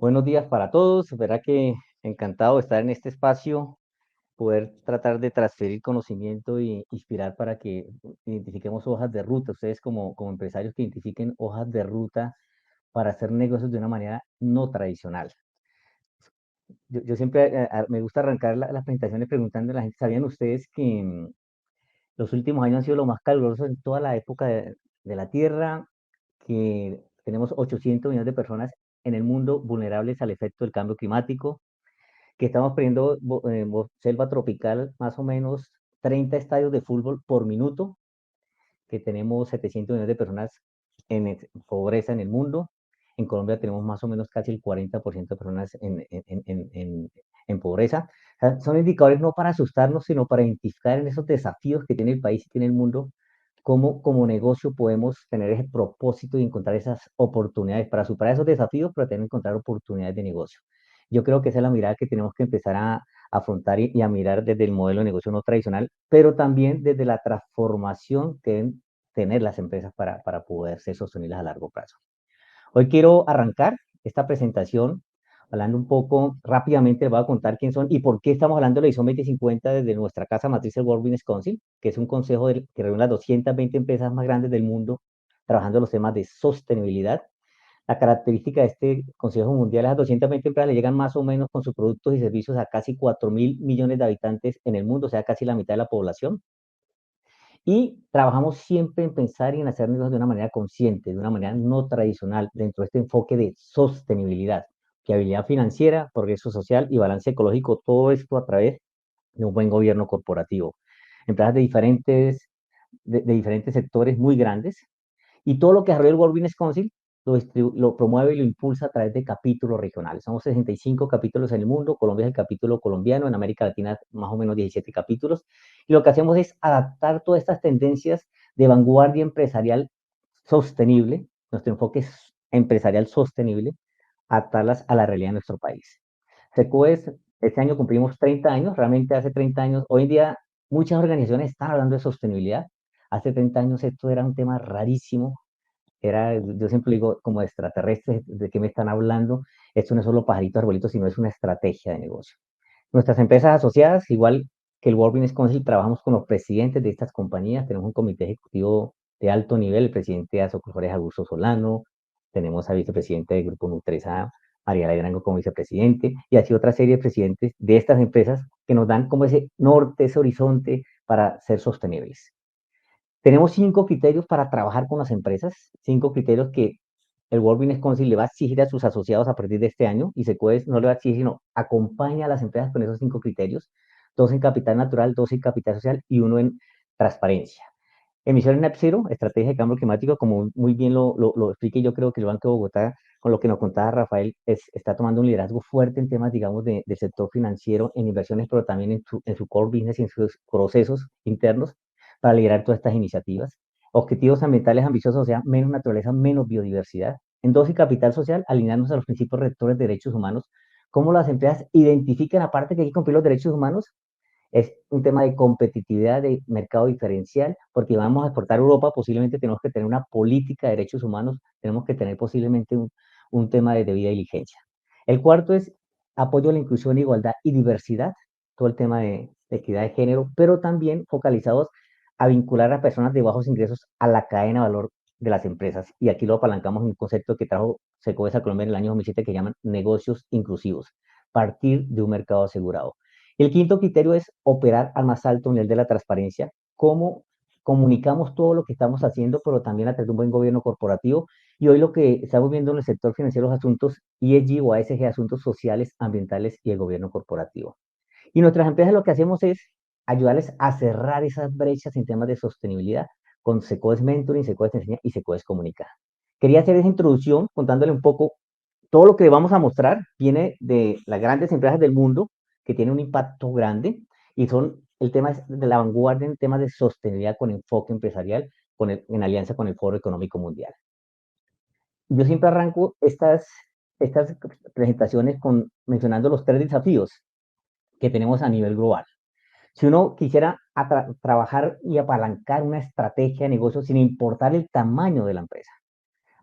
Buenos días para todos. Verá que encantado de estar en este espacio, poder tratar de transferir conocimiento e inspirar para que identifiquemos hojas de ruta. Ustedes como empresarios que identifiquen hojas de ruta para hacer negocios de una manera no tradicional. Yo siempre me gusta arrancar las presentaciones preguntando a la gente, ¿sabían ustedes que los últimos años han sido los más calurosos en toda la época de la Tierra? Que tenemos 800 millones de personas en el mundo vulnerables al efecto del cambio climático, que estamos perdiendo selva tropical, más o menos 30 estadios de fútbol por minuto, que tenemos 700 millones de personas pobreza en el mundo. En Colombia tenemos más o menos casi el 40% de personas en pobreza. O sea, son indicadores no para asustarnos, sino para identificar en esos desafíos que tiene el país y tiene el mundo, cómo como negocio podemos tener ese propósito y encontrar esas oportunidades para superar esos desafíos, pero también encontrar oportunidades de negocio. Yo creo que esa es la mirada que tenemos que empezar a afrontar y a mirar desde el modelo de negocio no tradicional, pero también desde la transformación que deben tener las empresas para poder ser sostenibles a largo plazo. Hoy quiero arrancar esta presentación hablando un poco rápidamente, les voy a contar quién son y por qué estamos hablando de la ISO 2050 desde nuestra casa matriz, el World Business Council, que es un consejo que reúne las 220 empresas más grandes del mundo trabajando los temas de sostenibilidad. La característica de este Consejo Mundial, las 220 empresas le llegan más o menos con sus productos y servicios a casi 4.000 millones de habitantes en el mundo, o sea, casi la mitad de la población. Y trabajamos siempre en pensar y en hacer negocios de una manera consciente, de una manera no tradicional, dentro de este enfoque de sostenibilidad, fiabilidad financiera, progreso social y balance ecológico, todo esto a través de un buen gobierno corporativo. Empresas de diferentes sectores muy grandes, y todo lo que desarrolla el World Business Council lo promueve y lo impulsa a través de capítulos regionales. Somos 65 capítulos en el mundo, Colombia es el capítulo colombiano, en América Latina más o menos 17 capítulos, y lo que hacemos es adaptar todas estas tendencias de vanguardia empresarial sostenible, nuestro enfoque es empresarial sostenible, adaptarlas a la realidad de nuestro país. SECOES, este año cumplimos 30 años, realmente hace 30 años, hoy en día muchas organizaciones están hablando de sostenibilidad. Hace 30 años esto era un tema rarísimo, yo siempre digo, como extraterrestres, ¿de qué me están hablando? Esto no es solo pajaritos, arbolitos, sino es una estrategia de negocio. Nuestras empresas asociadas, igual que el World Business Council, trabajamos con los presidentes de estas compañías, tenemos un comité ejecutivo de alto nivel, el presidente de Asocorp es Augusto Solano, tenemos al vicepresidente del Grupo Nutresa, Ariela Grango como vicepresidente, y así otra serie de presidentes de estas empresas que nos dan como ese norte, ese horizonte para ser sostenibles. Tenemos 5 criterios para trabajar con las empresas, 5 criterios que el World Business Council le va a exigir a sus asociados a partir de este año, y SECOES no le va a exigir, sino acompaña a las empresas con esos 5 criterios, 2 en capital natural, 2 en capital social y 1 en transparencia. Emisiones Net Zero, estrategia de cambio climático, como muy bien lo expliqué, yo creo que el Banco de Bogotá, con lo que nos contaba Rafael, está tomando un liderazgo fuerte en temas, digamos, del sector financiero, en inversiones, pero también en su core business y en sus procesos internos para liderar todas estas iniciativas. Objetivos ambientales ambiciosos, o sea, menos naturaleza, menos biodiversidad. En 2 y capital social, alinearnos a los principios rectores de derechos humanos. Cómo las empresas identifican, aparte que hay que cumplir los derechos humanos, es un tema de competitividad, de mercado diferencial, porque vamos a exportar a Europa, posiblemente tenemos que tener una política de derechos humanos, tenemos que tener posiblemente un tema de debida diligencia. El cuarto es apoyo a la inclusión, igualdad y diversidad, todo el tema de equidad de género, pero también focalizados a vincular a personas de bajos ingresos a la cadena de valor de las empresas. Y aquí lo apalancamos en un concepto que trajo SECOES a Colombia en el año 2007 que llaman negocios inclusivos, partir de un mercado asegurado. El quinto criterio es operar al más alto nivel de la transparencia, cómo comunicamos todo lo que estamos haciendo, pero también a través de un buen gobierno corporativo. Y hoy lo que estamos viendo en el sector financiero, los asuntos ESG o ASG, asuntos sociales, ambientales y el gobierno corporativo. Y nuestras empresas lo que hacemos es ayudarles a cerrar esas brechas en temas de sostenibilidad con SECOES Mentoring, SECOES Te Enseña y SECOES Comunica. Quería hacer esa introducción contándole un poco todo lo que vamos a mostrar viene de las grandes empresas del mundo que tienen un impacto grande y son el tema de la vanguardia en temas de sostenibilidad con enfoque empresarial en alianza con el Foro Económico Mundial. Yo siempre arranco estas presentaciones mencionando los 3 desafíos que tenemos a nivel global. Si uno quisiera trabajar y apalancar una estrategia de negocio sin importar el tamaño de la empresa,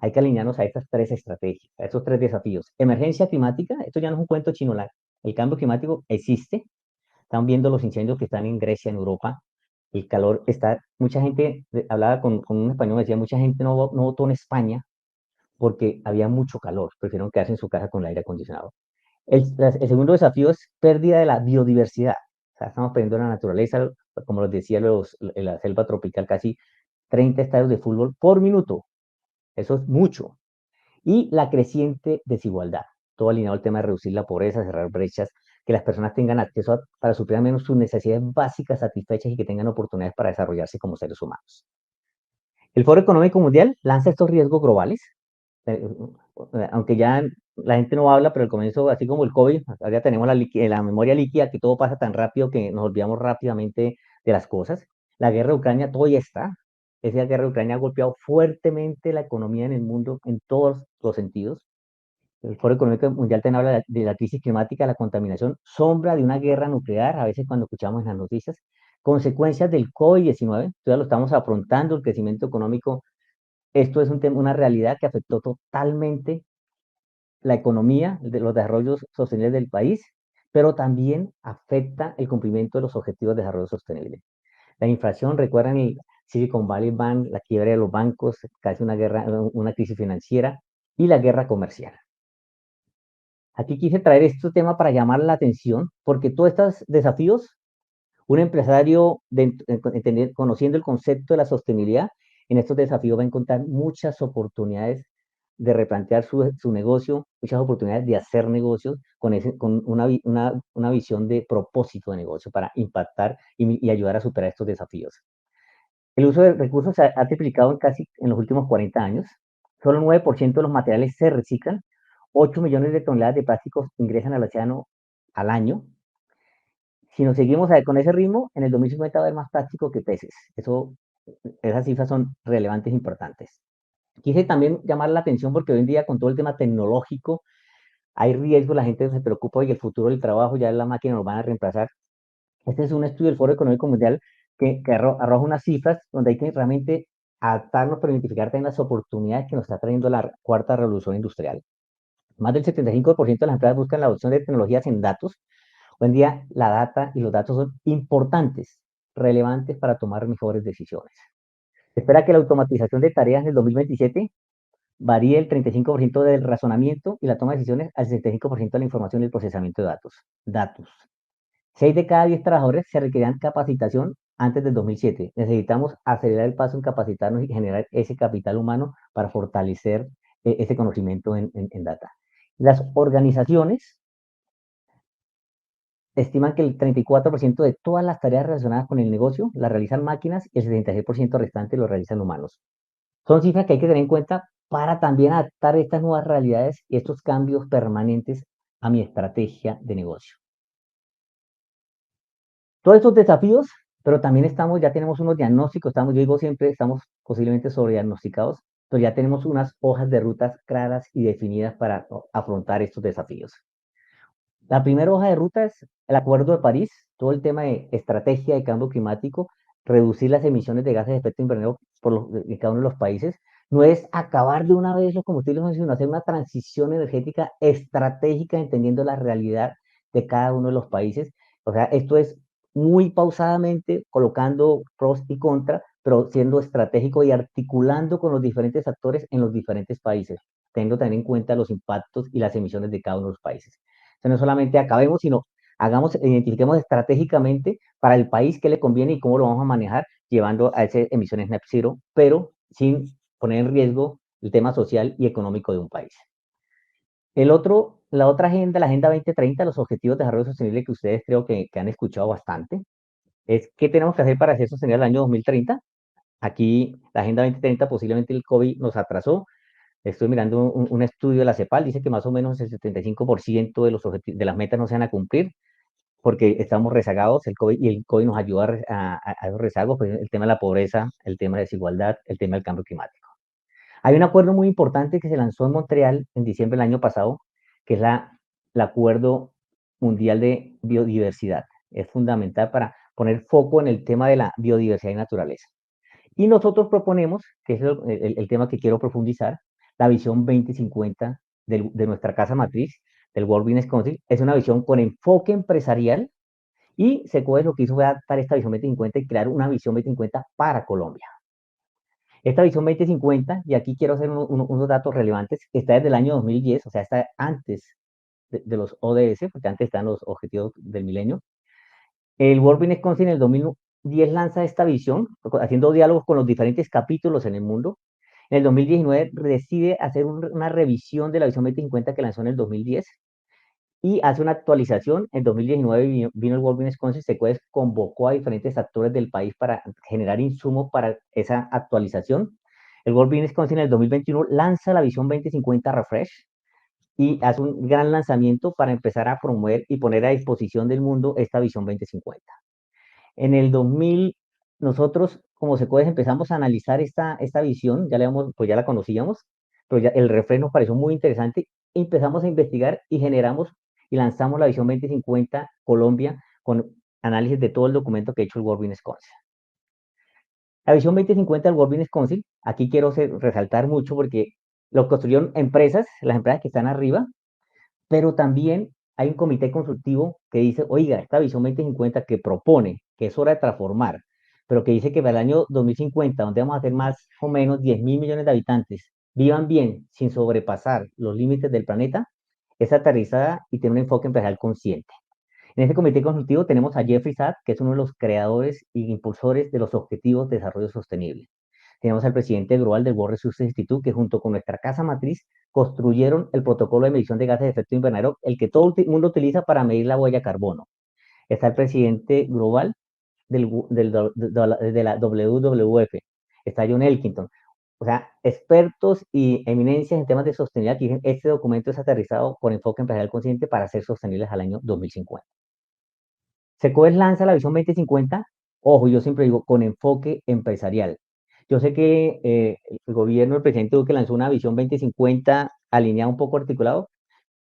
hay que alinearnos a estas tres estrategias, a estos tres desafíos. Emergencia climática, esto ya no es un cuento chino, el cambio climático existe, están viendo los incendios que están en Grecia, en Europa, el calor está, mucha gente, hablaba con un español, me decía, mucha gente no votó en España porque había mucho calor, prefirieron quedarse en su casa con el aire acondicionado. El segundo desafío es pérdida de la biodiversidad. O sea, estamos perdiendo la naturaleza, como les decía, en la selva tropical, casi 30 estadios de fútbol por minuto. Eso es mucho. Y la creciente desigualdad. Todo alineado al tema de reducir la pobreza, cerrar brechas, que las personas tengan acceso para suplir al menos sus necesidades básicas satisfechas y que tengan oportunidades para desarrollarse como seres humanos. El Foro Económico Mundial lanza estos riesgos globales, aunque ya la gente no habla, pero el comienzo, así como el COVID, ahora tenemos la memoria líquida, que todo pasa tan rápido que nos olvidamos rápidamente de las cosas. La guerra de Ucrania todavía está. Esa guerra de Ucrania ha golpeado fuertemente la economía en el mundo en todos los sentidos. El Foro Económico Mundial también habla de la crisis climática, la contaminación, sombra de una guerra nuclear, a veces cuando escuchamos en las noticias, consecuencias del COVID-19, todavía lo estamos afrontando, el crecimiento económico. Esto es una realidad que afectó totalmente la economía, de los desarrollos sostenibles del país, pero también afecta el cumplimiento de los objetivos de desarrollo sostenible. La inflación, recuerdan el Silicon Valley Bank, la quiebra de los bancos, casi una guerra, una crisis financiera y la guerra comercial. Aquí quise traer este tema para llamar la atención, porque todos estos desafíos, un empresario, conociendo el concepto de la sostenibilidad, en estos desafíos va a encontrar muchas oportunidades de replantear su negocio, muchas oportunidades de hacer negocios con una visión de propósito de negocio para impactar y ayudar a superar estos desafíos. El uso de recursos se ha triplicado en los últimos 40 años. Solo el 9% de los materiales se reciclan. 8 millones de toneladas de plásticos ingresan al océano al año. Si nos seguimos con ese ritmo, en el 2050 va a haber más plástico que peces. Esas cifras son relevantes e importantes. Quise también llamar la atención porque hoy en día con todo el tema tecnológico hay riesgo, la gente se preocupa y el futuro del trabajo ya la máquina nos van a reemplazar. Este es un estudio del Foro Económico Mundial que arroja unas cifras donde hay que realmente adaptarnos para identificar también las oportunidades que nos está trayendo la cuarta revolución industrial. Más del 75% de las empresas buscan la adopción de tecnologías en datos. Hoy en día la data y los datos son importantes, relevantes para tomar mejores decisiones. Se espera que la automatización de tareas en el 2027 varíe el 35% del razonamiento y la toma de decisiones al 65% de la información y el procesamiento de datos. Datos. 6 de cada 10 trabajadores se requerían capacitación antes del 2007. Necesitamos acelerar el paso en capacitarnos y generar ese capital humano para fortalecer ese conocimiento en data. Las organizaciones estiman que el 34% de todas las tareas relacionadas con el negocio las realizan máquinas y el 76% restante lo realizan humanos. Son cifras que hay que tener en cuenta para también adaptar estas nuevas realidades y estos cambios permanentes a mi estrategia de negocio. Todos estos desafíos, pero también ya tenemos unos diagnósticos, yo digo siempre, estamos posiblemente sobrediagnosticados, pero ya tenemos unas hojas de rutas claras y definidas para afrontar estos desafíos. La primera hoja de ruta es el Acuerdo de París, todo el tema de estrategia de cambio climático, reducir las emisiones de gases de efecto invernadero de cada uno de los países. No es acabar de una vez los combustibles, sino hacer una transición energética estratégica, entendiendo la realidad de cada uno de los países. O sea, esto es muy pausadamente, colocando pros y contras, pero siendo estratégico y articulando con los diferentes actores en los diferentes países, teniendo también en cuenta los impactos y las emisiones de cada uno de los países. Sea, no solamente acabemos, sino identifiquemos estratégicamente para el país qué le conviene y cómo lo vamos a manejar, llevando a esas emisiones net zero, pero sin poner en riesgo el tema social y económico de un país. La otra agenda, la Agenda 2030, los Objetivos de Desarrollo Sostenible que ustedes creo que han escuchado bastante, es qué tenemos que hacer para ser sostenible el año 2030. Aquí la Agenda 2030 posiblemente el COVID nos atrasó. Estoy mirando un estudio de la CEPAL, dice que más o menos el 75% de las metas no se van a cumplir porque estamos rezagados y el COVID nos ayuda a esos rezagos, pues el tema de la pobreza, el tema de desigualdad, el tema del cambio climático. Hay un acuerdo muy importante que se lanzó en Montreal en diciembre del año pasado, que es el Acuerdo Mundial de Biodiversidad. Es fundamental para poner foco en el tema de la biodiversidad y naturaleza. Y nosotros proponemos, que es el tema que quiero profundizar, la visión 2050 de nuestra casa matriz, del World Business Council. Es una visión con enfoque empresarial y Secoes lo que hizo fue adaptar esta visión 2050 y crear una visión 2050 para Colombia. Esta visión 2050, y aquí quiero hacer unos datos relevantes, está desde el año 2010, o sea, está antes de los ODS, porque antes están los objetivos del milenio. El World Business Council en el 2010 lanza esta visión, haciendo diálogos con los diferentes capítulos en el mundo. En el 2019 decide hacer una revisión de la visión 2050 que lanzó en el 2010 y hace una actualización. En 2019 vino el World Business Council, Secues convocó a diferentes actores del país para generar insumos para esa actualización. El World Business Council en el 2021 lanza la visión 2050 Refresh y hace un gran lanzamiento para empezar a promover y poner a disposición del mundo esta visión 2050. En el 2000, nosotros como Secues empezamos a analizar esta visión, pues ya la conocíamos, pero ya el refrén nos pareció muy interesante, empezamos a investigar y generamos y lanzamos la visión 2050 Colombia con análisis de todo el documento que ha hecho el World Business Council. La visión 2050 del World Business Council, aquí quiero resaltar mucho porque lo construyeron empresas, las empresas que están arriba, pero también hay un comité consultivo que dice, oiga, esta visión 2050 que propone que es hora de transformar, pero que dice que para el año 2050, donde vamos a tener más o menos 10.000 millones de habitantes, vivan bien sin sobrepasar los límites del planeta, es aterrizada y tiene un enfoque empresarial consciente. En este comité consultivo tenemos a Jeffrey Saad, que es uno de los creadores e impulsores de los Objetivos de Desarrollo Sostenible. Tenemos al presidente global del World Resources Institute, que junto con nuestra casa matriz construyeron el protocolo de medición de gases de efecto invernadero, el que todo el mundo utiliza para medir la huella de carbono. Está el presidente global de la WWF, está John Elkington. O sea, expertos y eminencias en temas de sostenibilidad que dicen este documento es aterrizado con enfoque empresarial consciente para ser sostenibles al año 2050. Secoes lanza la visión 2050, ojo, yo siempre digo, con enfoque empresarial. Yo sé que el gobierno, el presidente Duque lanzó una visión 2050 alineada un poco articulado,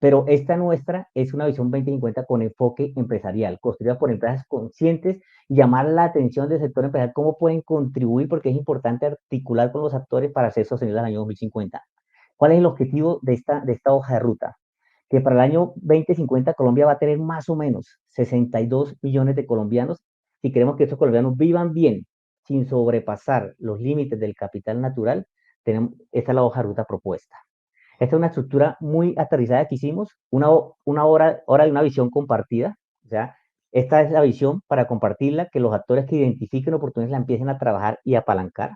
pero esta nuestra es una visión 2050 con enfoque empresarial, construida por empresas conscientes, llamar la atención del sector empresarial, cómo pueden contribuir, porque es importante articular con los actores para ser sostenibles al año 2050. ¿Cuál es el objetivo de esta hoja de ruta? Que para el año 2050 Colombia va a tener más o menos 62 millones de colombianos si queremos que estos colombianos vivan bien sin sobrepasar los límites del capital natural. Esta es la hoja de ruta propuesta. Esta es una estructura muy aterrizada que hicimos, una hora de una visión compartida. O sea, esta es la visión para compartirla, que los actores que identifiquen oportunidades la empiecen a trabajar y apalancar.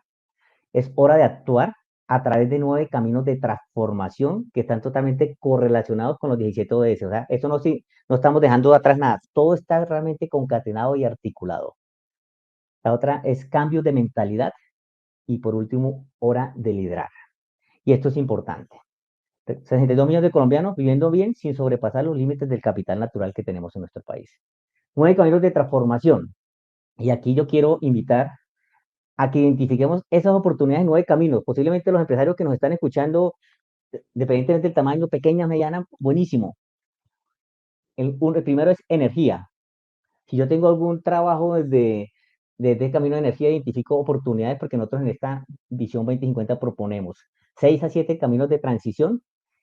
Es hora de actuar a través de 9 caminos de transformación que están totalmente correlacionados con los 17 ODS. O sea, eso no estamos dejando atrás nada. Todo está realmente concatenado y articulado. La otra es cambios de mentalidad y por último, hora de liderar. Y esto es importante. 62 millones de colombianos viviendo bien sin sobrepasar los límites del capital natural que tenemos en nuestro país. 9 caminos de transformación. Y aquí yo quiero invitar a que identifiquemos esas oportunidades en 9 caminos. Posiblemente los empresarios que nos están escuchando, dependientemente del tamaño, pequeña, mediana, buenísimo. El primero es energía. Si yo tengo algún trabajo desde el camino de energía, identifico oportunidades porque nosotros en esta visión 2050 proponemos 6 a 7 caminos de transición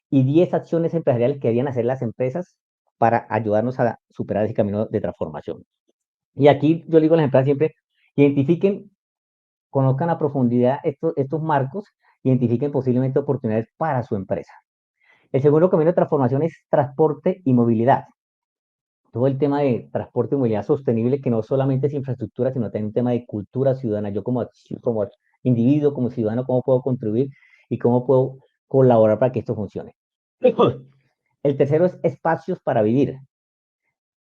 y 10 acciones empresariales que deberían hacer las empresas para ayudarnos a superar ese camino de transformación. Y aquí yo digo a las empresas siempre, identifiquen, conozcan a profundidad estos marcos, identifiquen posiblemente oportunidades para su empresa. El segundo camino de transformación es transporte y movilidad. Todo el tema de transporte y movilidad sostenible, que no solamente es infraestructura, sino también un tema de cultura ciudadana. Yo como individuo, como ciudadano, cómo puedo contribuir y cómo puedo colaborar para que esto funcione. El tercero es espacios para vivir,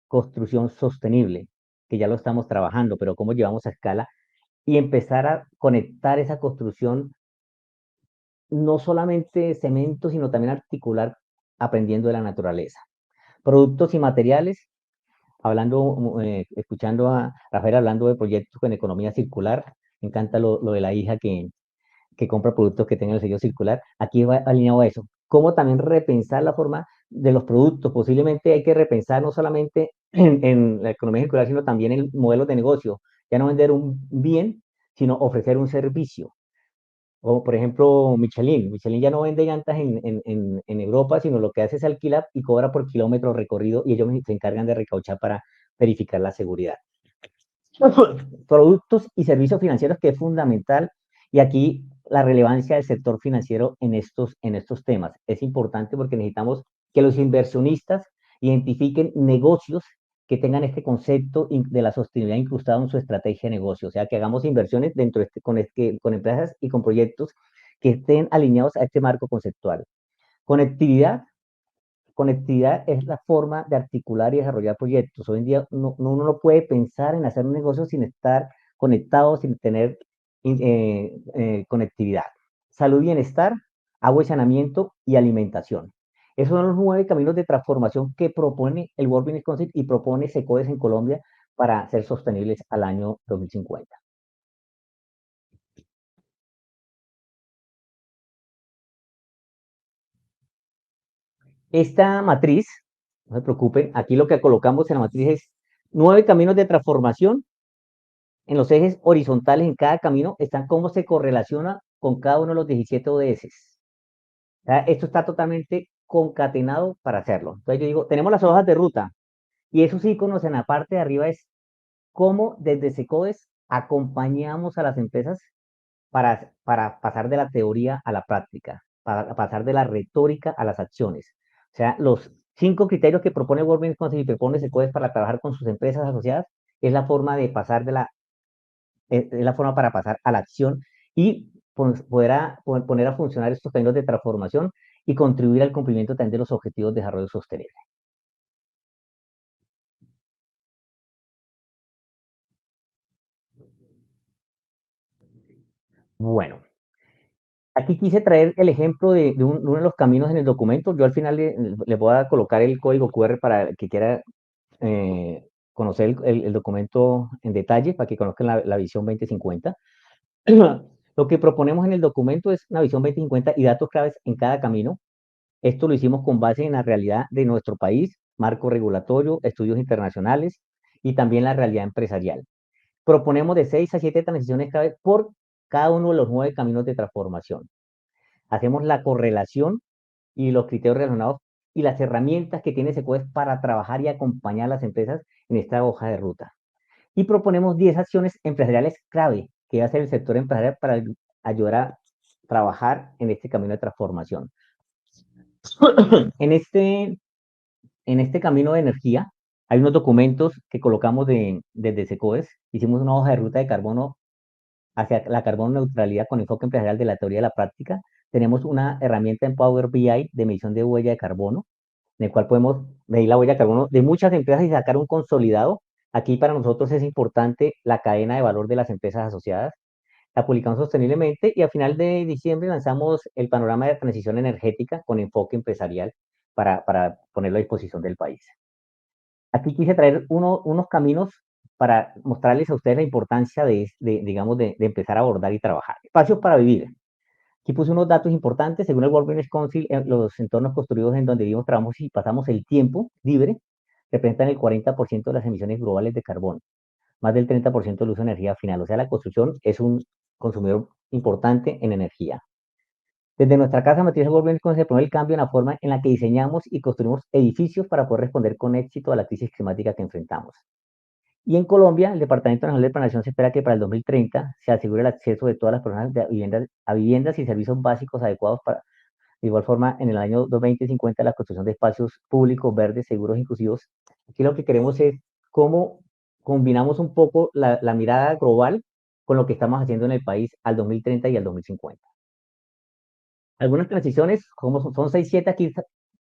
construcción sostenible, que ya lo estamos trabajando, pero cómo llevamos a escala y empezar a conectar esa construcción, no solamente cemento, sino también articular aprendiendo de la naturaleza. Productos y materiales, escuchando a Rafael hablando de proyectos con economía circular, me encanta lo de la hija que compra productos que tengan el sello circular. Aquí va alineado a eso. Cómo también repensar la forma de los productos. Posiblemente hay que repensar no solamente en la economía circular, sino también en modelos de negocio. Ya no vender un bien, sino ofrecer un servicio. O, por ejemplo, Michelin. Michelin ya no vende llantas en Europa, sino lo que hace es alquilar y cobra por kilómetro recorrido y ellos se encargan de recauchar para verificar la seguridad. Productos y servicios financieros que es fundamental y aquí la relevancia del sector financiero en estos temas. Es importante porque necesitamos que los inversionistas identifiquen negocios que tengan este concepto de la sostenibilidad incrustado en su estrategia de negocio, o sea, que hagamos inversiones dentro de con empresas y con proyectos que estén alineados a este marco conceptual. Conectividad. Conectividad es la forma de articular y desarrollar proyectos. Hoy en día uno no puede pensar en hacer un negocio sin estar conectado, sin tener conectividad. Salud y bienestar, agua y saneamiento y alimentación. Esos son los 9 caminos de transformación que propone el World Business Council y propone SECODES en Colombia para ser sostenibles al año 2050. Esta matriz, no se preocupen, aquí lo que colocamos en la matriz es 9 caminos de transformación en los ejes horizontales en cada camino están cómo se correlaciona con cada uno de los 17 ODS. O sea, esto está totalmente concatenado para hacerlo. Entonces yo digo, tenemos las hojas de ruta y esos iconos en la parte de arriba es cómo desde SECODES acompañamos a las empresas para pasar de la teoría a la práctica, para pasar de la retórica a las acciones. O sea, los 5 criterios que propone World Business Council y propone SECODES para trabajar con sus empresas asociadas es la forma de pasar de la es la forma para pasar a la acción y poner a funcionar estos caminos de transformación y contribuir al cumplimiento también de los objetivos de desarrollo sostenible. Bueno, aquí quise traer el ejemplo de uno de los caminos en el documento. Yo al final le voy a colocar el código QR para el que quiera conocer el documento en detalle, para que conozcan la visión 2050. Lo que proponemos en el documento es una visión 2050 y datos claves en cada camino. Esto lo hicimos con base en la realidad de nuestro país, marco regulatorio, estudios internacionales y también la realidad empresarial. Proponemos de 6 a 7 transiciones clave por cada uno de los 9 caminos de transformación. Hacemos la correlación y los criterios relacionados y las herramientas que tiene SECOES para trabajar y acompañar a las empresas en esta hoja de ruta. Y proponemos 10 acciones empresariales clave que va a hacer el sector empresarial para ayudar a trabajar en este camino de transformación. En este camino de energía hay unos documentos que colocamos desde SECOES. Hicimos una hoja de ruta de carbono hacia la carbono neutralidad con enfoque empresarial de la teoría a la práctica. Tenemos una herramienta en Power BI de medición de huella de carbono, en el cual podemos medir la huella de carbono de muchas empresas y sacar un consolidado. Aquí para nosotros es importante la cadena de valor de las empresas asociadas. La publicamos sosteniblemente y a final de diciembre lanzamos el panorama de transición energética con enfoque empresarial para ponerlo a disposición del país. Aquí quise traer unos caminos para mostrarles a ustedes la importancia digamos, de empezar a abordar y trabajar. Espacios para vivir. Aquí puse unos datos importantes. Según el World Business Council, los entornos construidos en donde vivimos, trabajamos y pasamos el tiempo libre representan el 40% de las emisiones globales de carbono, más del 30% del uso de energía final. O sea, la construcción es un consumidor importante en energía. Desde nuestra casa matriz de World Business se promueve el cambio en la forma en la que diseñamos y construimos edificios para poder responder con éxito a la crisis climática que enfrentamos. Y en Colombia, el Departamento Nacional de Planación se espera que para el 2030 se asegure el acceso de todas las personas a viviendas y servicios básicos adecuados para, de igual forma, en el año 2050, la construcción de espacios públicos, verdes, seguros, inclusivos. Aquí lo que queremos es cómo combinamos un poco la mirada global con lo que estamos haciendo en el país al 2030 y al 2050. Algunas transiciones, como son 6, 7, aquí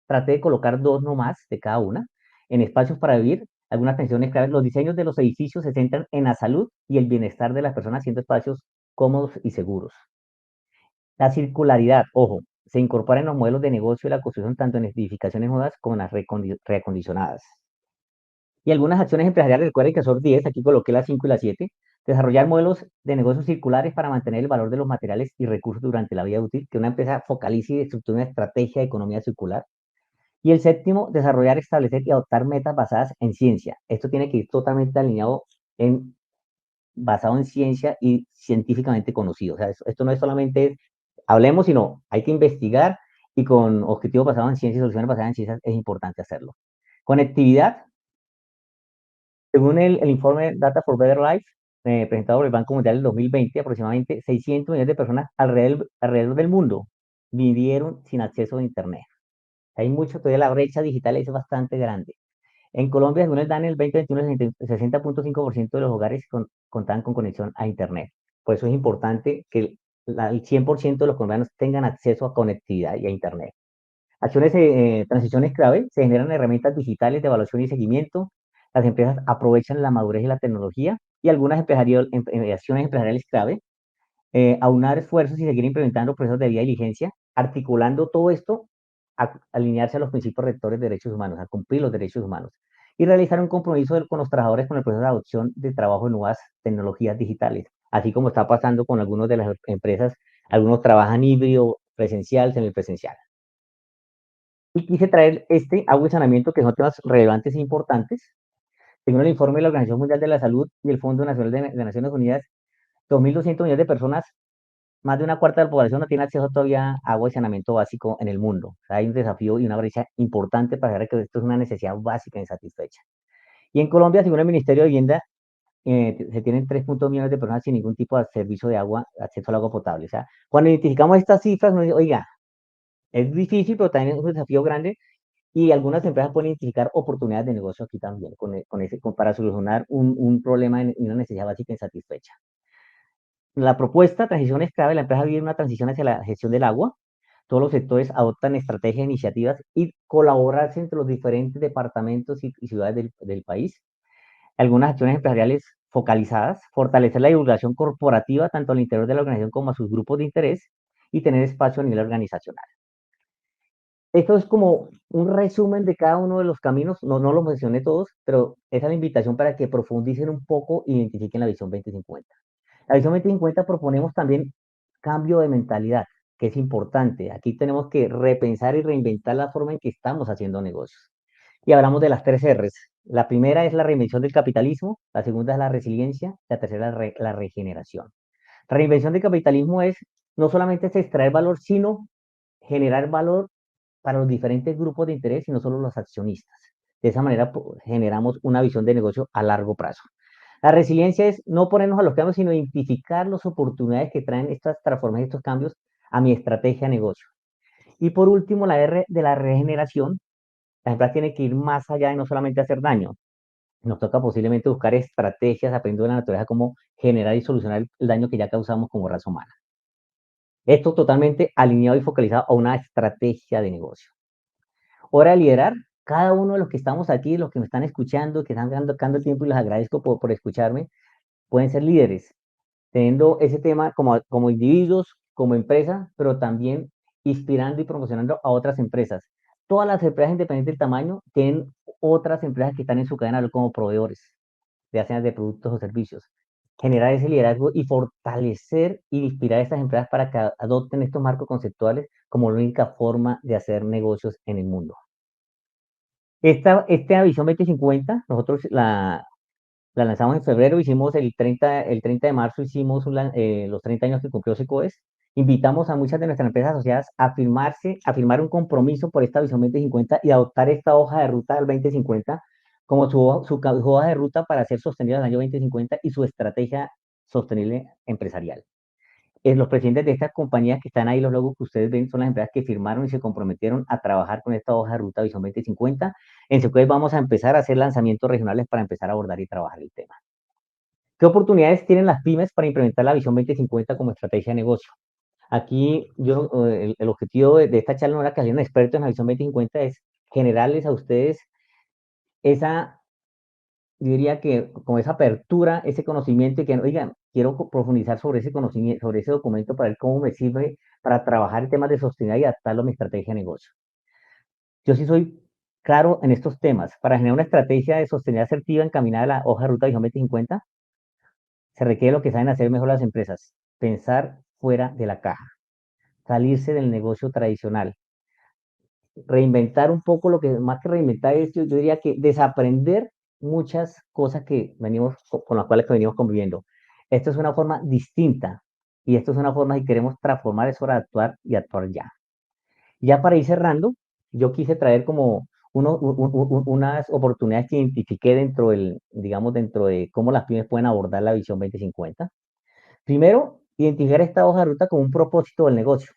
traté de colocar dos nomás de cada una. En espacios para vivir, algunas transiciones claves. Los diseños de los edificios se centran en la salud y el bienestar de las personas, siendo espacios cómodos y seguros. La circularidad, ojo, se incorpora en los modelos de negocio y la construcción tanto en edificaciones nuevas como en las reacondicionadas. Y algunas acciones empresariales, recuerden que son 10, aquí coloqué las 5 y las 7. Desarrollar modelos de negocios circulares para mantener el valor de los materiales y recursos durante la vida útil, que una empresa focalice y estructure una estrategia de economía circular. Y el séptimo, desarrollar, establecer y adoptar metas basadas en ciencia. Esto tiene que ir totalmente alineado basado en ciencia y científicamente conocido. O sea, esto no es solamente hablemos, sino hay que investigar y con objetivos basados en ciencia y soluciones basadas en ciencias es importante hacerlo. Conectividad, según el informe Data for Better Life, presentado por el Banco Mundial en 2020, aproximadamente 600 millones de personas alrededor del mundo vivieron sin acceso a Internet. Hay mucho, todavía la brecha digital es bastante grande. En Colombia, según el DANE, el 2021, el 60.5% de los hogares contaban con conexión a Internet. Por eso es importante que el 100% de los colombianos tengan acceso a conectividad y a Internet. Acciones, transiciones clave, se generan herramientas digitales de evaluación y seguimiento. Las empresas aprovechan la madurez y la tecnología y algunas acciones empresariales clave, aunar esfuerzos y seguir implementando procesos de vía diligencia, articulando todo esto, alinearse a los principios rectores de derechos humanos, a cumplir los derechos humanos y realizar un compromiso con los trabajadores con el proceso de adopción de trabajo de nuevas tecnologías digitales, así como está pasando con algunas de las empresas, algunos trabajan híbrido, presencial, semipresencial. Y quise traer este agua y saneamiento, que son temas relevantes e importantes. Según el informe de la Organización Mundial de la Salud y el Fondo Nacional de Naciones Unidas, 2.200 millones de personas, más de una cuarta de la población, no tiene acceso todavía a agua y saneamiento básico en el mundo. O sea, hay un desafío y una brecha importante para ver que esto es una necesidad básica insatisfecha. Y en Colombia, según el Ministerio de Vivienda, se tienen 3 millones de personas sin ningún tipo de servicio de agua, acceso al agua potable. O sea, cuando identificamos estas cifras, nos dice, oiga, es difícil, pero también es un desafío grande y algunas empresas pueden identificar oportunidades de negocio aquí también, para solucionar un problema y una necesidad básica insatisfecha. La propuesta transición es clave. La empresa vive una transición hacia la gestión del agua. Todos los sectores adoptan estrategias, iniciativas y colaborarse entre los diferentes departamentos y ciudades del país. Algunas acciones empresariales focalizadas, fortalecer la divulgación corporativa tanto al interior de la organización como a sus grupos de interés y tener espacio a nivel organizacional. Esto es como un resumen de cada uno de los caminos, no los mencioné todos, pero esa es la invitación para que profundicen un poco e identifiquen la visión 2050. La visión 2050 proponemos también cambio de mentalidad, que es importante. Aquí tenemos que repensar y reinventar la forma en que estamos haciendo negocios. Y hablamos de las 3 R's. La primera es la reinvención del capitalismo, la segunda es la resiliencia, la tercera es la regeneración. Reinvención del capitalismo es no solamente es extraer valor, sino generar valor para los diferentes grupos de interés y no solo los accionistas. De esa manera generamos una visión de negocio a largo plazo. La resiliencia es no ponernos a los cambios, sino identificar las oportunidades que traen estas transformaciones, estos cambios a mi estrategia de negocio. Y por último, la R de la regeneración. Las empresas tienen que ir más allá de no solamente hacer daño. Nos toca posiblemente buscar estrategias, aprendiendo de la naturaleza, cómo generar y solucionar el daño que ya causamos como raza humana. Esto totalmente alineado y focalizado a una estrategia de negocio. Hora de liderar. Cada uno de los que estamos aquí, los que me están escuchando, que están dando tiempo y les agradezco por escucharme, pueden ser líderes, teniendo ese tema como individuos, como empresa, pero también inspirando y promocionando a otras empresas. Todas las empresas, independientemente del tamaño, tienen otras empresas que están en su cadena como proveedores, ya sean de productos o servicios. Generar ese liderazgo y fortalecer y inspirar a estas empresas para que adopten estos marcos conceptuales como la única forma de hacer negocios en el mundo. Esta visión 2050, nosotros la lanzamos en febrero, hicimos el 30 de marzo, hicimos los 30 años que cumplió Secoes. Invitamos a muchas de nuestras empresas asociadas a firmar un compromiso por esta visión 2050 y adoptar esta hoja de ruta del 2050 como su hoja de ruta para ser sostenida en el año 2050 y su estrategia sostenible empresarial. Los presidentes de estas compañías que están ahí, los logos que ustedes ven, son las empresas que firmaron y se comprometieron a trabajar con esta hoja de ruta Visión 2050. En Sequoia vamos a empezar a hacer lanzamientos regionales para empezar a abordar y trabajar el tema. ¿Qué oportunidades tienen las pymes para implementar la Visión 2050 como estrategia de negocio? Aquí el objetivo de esta charla no era que salieran expertos en la Visión 2050, es generarles a ustedes esa, yo diría que con esa apertura, ese conocimiento y que, oigan, quiero profundizar sobre ese conocimiento, sobre ese documento para ver cómo me sirve para trabajar en temas de sostenibilidad y adaptarlo a mi estrategia de negocio. Yo sí soy claro en estos temas. Para generar una estrategia de sostenibilidad asertiva encaminada a la hoja de ruta Visión 2050, se requiere lo que saben hacer mejor las empresas, pensar fuera de la caja, salirse del negocio tradicional, reinventar un poco lo que más que reinventar es, yo diría que desaprender muchas cosas que venimos, con las cuales que venimos conviviendo. Esto es una forma distinta Y esto es una forma, si queremos transformar, es hora de actuar y actuar ya. Ya para ir cerrando, yo quise traer como unas oportunidades que identifiqué dentro del, digamos, dentro de cómo las pymes pueden abordar la visión 2050. Primero, identificar esta hoja de ruta como un propósito del negocio,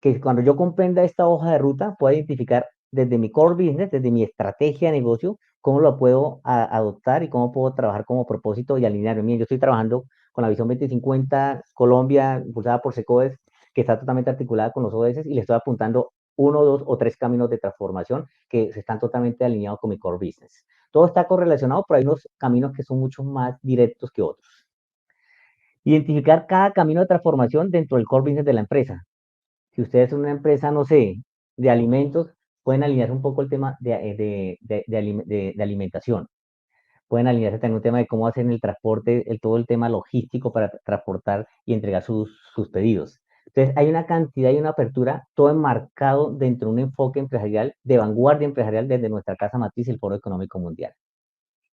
que cuando yo comprenda esta hoja de ruta, pueda identificar desde mi core business, desde mi estrategia de negocio, cómo lo puedo adoptar y cómo puedo trabajar como propósito y alinearme. Miren, yo estoy trabajando con la visión 2050 Colombia, impulsada por SECODES, que está totalmente articulada con los ODS y le estoy apuntando uno, dos o tres caminos de transformación que se están totalmente alineados con mi core business. Todo está correlacionado, pero hay unos caminos que son mucho más directos que otros. Identificar cada camino de transformación dentro del core business de la empresa. Si ustedes son una empresa, no sé, de alimentos, pueden alinear un poco el tema de alimentación. Pueden alinearse también un tema de cómo hacen el transporte, todo el tema logístico para transportar y entregar sus pedidos. Entonces, hay una cantidad y una apertura, todo enmarcado dentro de un enfoque empresarial, de vanguardia empresarial desde nuestra casa matriz, el Foro Económico Mundial.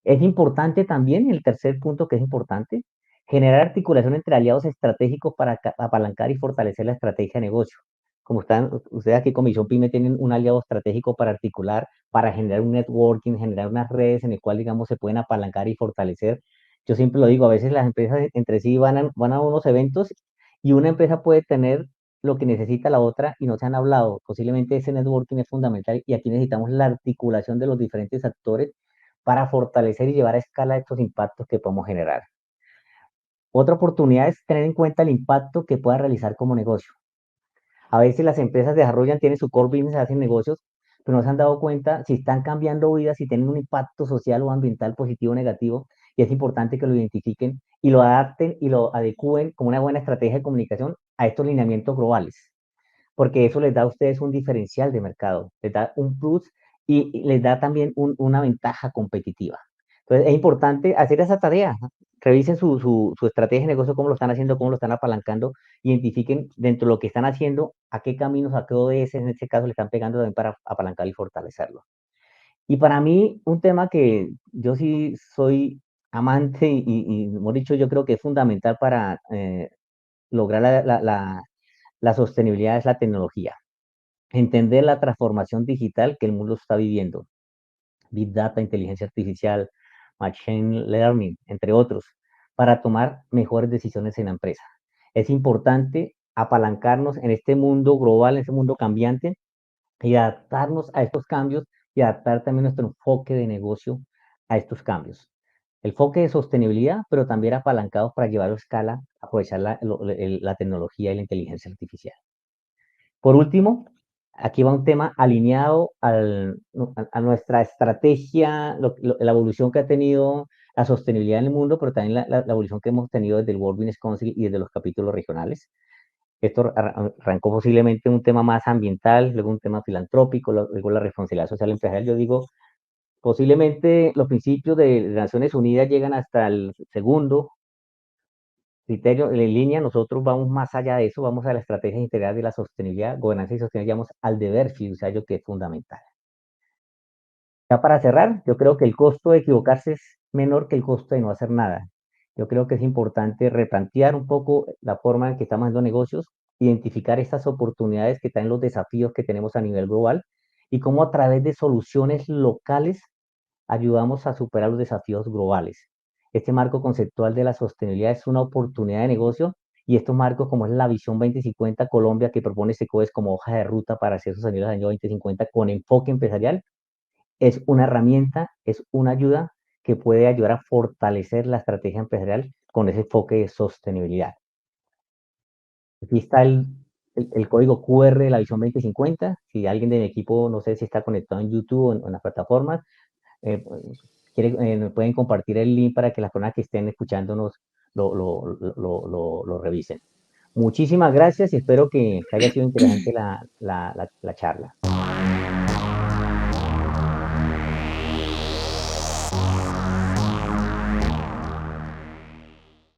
Es importante también, el tercer punto que es importante, generar articulación entre aliados estratégicos para apalancar y fortalecer la estrategia de negocio. Como están ustedes aquí con Visión Pyme, tienen un aliado estratégico para articular, para generar un networking, generar unas redes en el cual, digamos, se pueden apalancar y fortalecer. Yo siempre lo digo, a veces las empresas entre sí van a unos eventos y una empresa puede tener lo que necesita la otra y no se han hablado. Posiblemente ese networking es fundamental y aquí necesitamos la articulación de los diferentes actores para fortalecer y llevar a escala estos impactos que podemos generar. Otra oportunidad es tener en cuenta el impacto que pueda realizar como negocio. A veces las empresas desarrollan, tienen su core business, hacen negocios, pero no se han dado cuenta si están cambiando vidas, si tienen un impacto social o ambiental positivo o negativo, y es importante que lo identifiquen y lo adapten y lo adecúen como una buena estrategia de comunicación a estos lineamientos globales, porque eso les da a ustedes un diferencial de mercado, les da un plus y les da también una ventaja competitiva. Entonces, es importante hacer esa tarea. Revisen su estrategia de negocio, cómo lo están haciendo, cómo lo están apalancando, identifiquen dentro de lo que están haciendo, a qué caminos, a qué ODS en este caso le están pegando también para apalancar y fortalecerlo. Y para mí, un tema que yo sí soy amante hemos dicho, yo creo que es fundamental para lograr la sostenibilidad es la tecnología. Entender la transformación digital que el mundo está viviendo. Big Data, inteligencia artificial, Machine Learning, entre otros, para tomar mejores decisiones en la empresa. Es importante apalancarnos en este mundo global, en este mundo cambiante, y adaptarnos a estos cambios y adaptar también nuestro enfoque de negocio a estos cambios. El enfoque de sostenibilidad, pero también apalancados para llevarlo a escala, aprovechar la tecnología y la inteligencia artificial. Por último, aquí va un tema alineado a nuestra estrategia, la evolución que ha tenido la sostenibilidad en el mundo, pero también la evolución que hemos tenido desde el World Business Council y desde los capítulos regionales. Esto arrancó posiblemente un tema más ambiental, luego un tema filantrópico, luego la responsabilidad social empresarial. Yo digo, posiblemente los principios de Naciones Unidas llegan hasta el segundo criterio en línea. Nosotros vamos más allá de eso, vamos a la estrategia integral de la sostenibilidad, gobernanza y sostenibilidad, vamos al deber fiduciario que es fundamental. Ya para cerrar, yo creo que el costo de equivocarse es menor que el costo de no hacer nada. Yo creo que es importante replantear un poco la forma en que estamos haciendo negocios, identificar estas oportunidades que están en los desafíos que tenemos a nivel global y cómo a través de soluciones locales ayudamos a superar los desafíos globales. Este marco conceptual de la sostenibilidad es una oportunidad de negocio y estos marcos, como es la Visión 2050 Colombia, que propone SECOES como hoja de ruta para hacer sostenible el año 2050 con enfoque empresarial, es una herramienta, es una ayuda que puede ayudar a fortalecer la estrategia empresarial con ese enfoque de sostenibilidad. Aquí está el código QR de la Visión 2050. Si alguien de mi equipo, no sé si está conectado en YouTube o en las plataformas, eh, pueden compartir el link para que las personas que estén escuchándonos lo revisen. Muchísimas gracias y espero que haya sido interesante la charla.